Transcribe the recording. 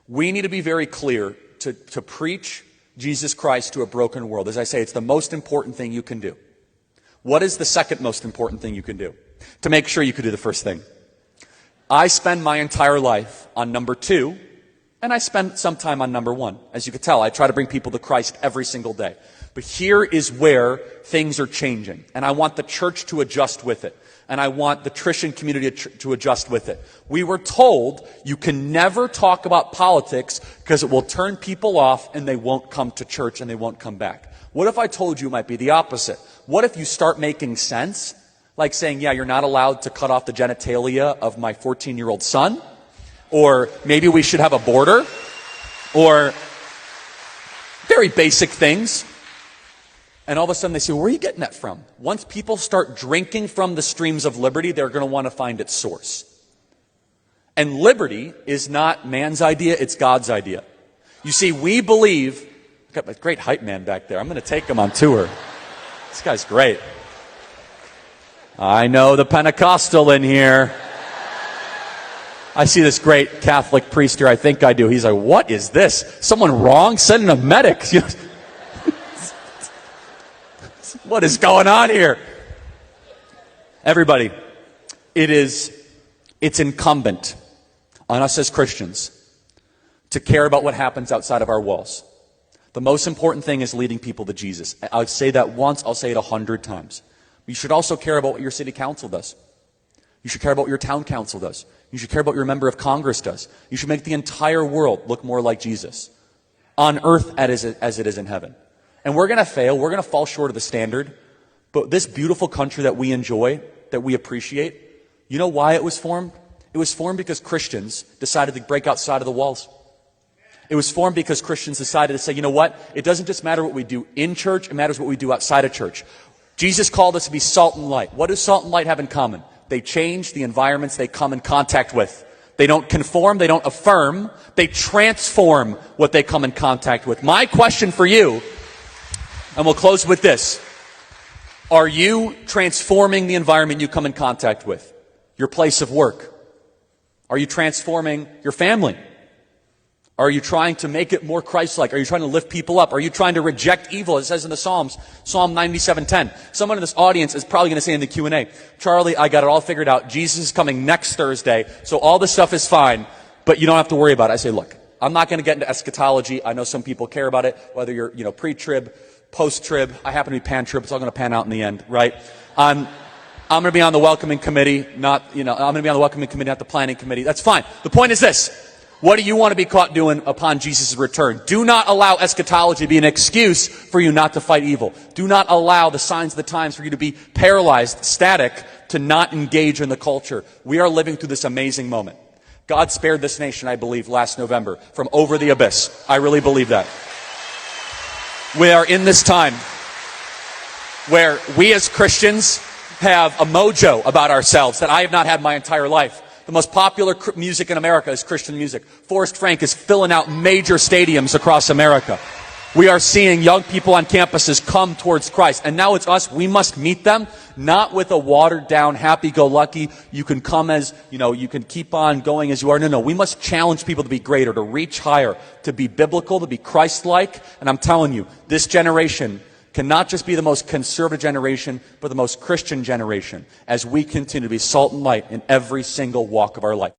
We need to be very clear to preach Jesus Christ to a broken world. As I say, it's the most important thing you can do. What is the second most important thing you can do? To make sure you can do the first thing. I spend my entire life on number 2, and I spend some time on number 1. As you can tell, I try to bring people to Christ every single day. But here is where things are changing, and I want the church to adjust with it. And I want the Christian community to adjust with it. We were told you can never talk about politics because it will turn people off and they won't come to church and they won't come back. What if I told you it might be the opposite? What if you start making sense? Like saying, yeah, you're not allowed to cut off the genitalia of my 14-year-old son. Or maybe we should have a border. Or very basic things. And all of a sudden they say, where are you getting that from? Once people start drinking from the streams of liberty, they're going to want to find its source. And liberty is not man's idea, it's God's idea. You see, we believe, I've got my great hype man back there. I'm going to take him on tour. This guy's great. I know the Pentecostal in here. I see this great Catholic priest here. I think I do. He's like, what is this? Someone wrong? Send in a medic. What is going on here? Everybody, it's incumbent on us as Christians to care about what happens outside of our walls. The most important thing is leading people to Jesus. I'll say that once, I'll say it 100 times. You should also care about what your city council does. You should care about what your town council does. You should care about what your member of Congress does. You should make the entire world look more like Jesus on earth as it is in heaven. And we're going to fail. We're going to fall short of the standard. But this beautiful country that we enjoy, that we appreciate, you know why it was formed? It was formed because Christians decided to break outside of the walls. It was formed because Christians decided to say, you know what? It doesn't just matter what we do in church. It matters what we do outside of church. Jesus called us to be salt and light. What does salt and light have in common? They change the environments they come in contact with. They don't conform. They don't affirm. They transform what they come in contact with. My question for you, and we'll close with this. Are you transforming the environment you come in contact with? Your place of work? Are you transforming your family? Are you trying to make it more Christ-like? Are you trying to lift people up? Are you trying to reject evil? It says in the Psalms, Psalm 97:10. Someone in this audience is probably going to say in the Q&A, Charlie, I got it all figured out. Jesus is coming next Thursday, so all this stuff is fine, but you don't have to worry about it. I say, look, I'm not going to get into eschatology. I know some people care about it, whether you're, pre-trib, post-trib. I happen to be pan-trib. It's all going to pan out in the end, right? I'm going to be on the welcoming committee, I'm going to be on the welcoming committee, not the planning committee. That's fine. The point is this. What do you want to be caught doing upon Jesus' return? Do not allow eschatology to be an excuse for you not to fight evil. Do not allow the signs of the times for you to be paralyzed, static, to not engage in the culture. We are living through this amazing moment. God spared this nation, I believe, last November from over the abyss. I really believe that. We are in this time where we as Christians have a mojo about ourselves that I have not had my entire life. The most popular music in America is Christian music. Forrest Frank is filling out major stadiums across America. We are seeing young people on campuses come towards Christ. And now it's us. We must meet them, not with a watered-down, happy-go-lucky, you can come as, you can keep on going as you are. No. We must challenge people to be greater, to reach higher, to be biblical, to be Christ-like. And I'm telling you, this generation cannot just be the most conservative generation, but the most Christian generation as we continue to be salt and light in every single walk of our life.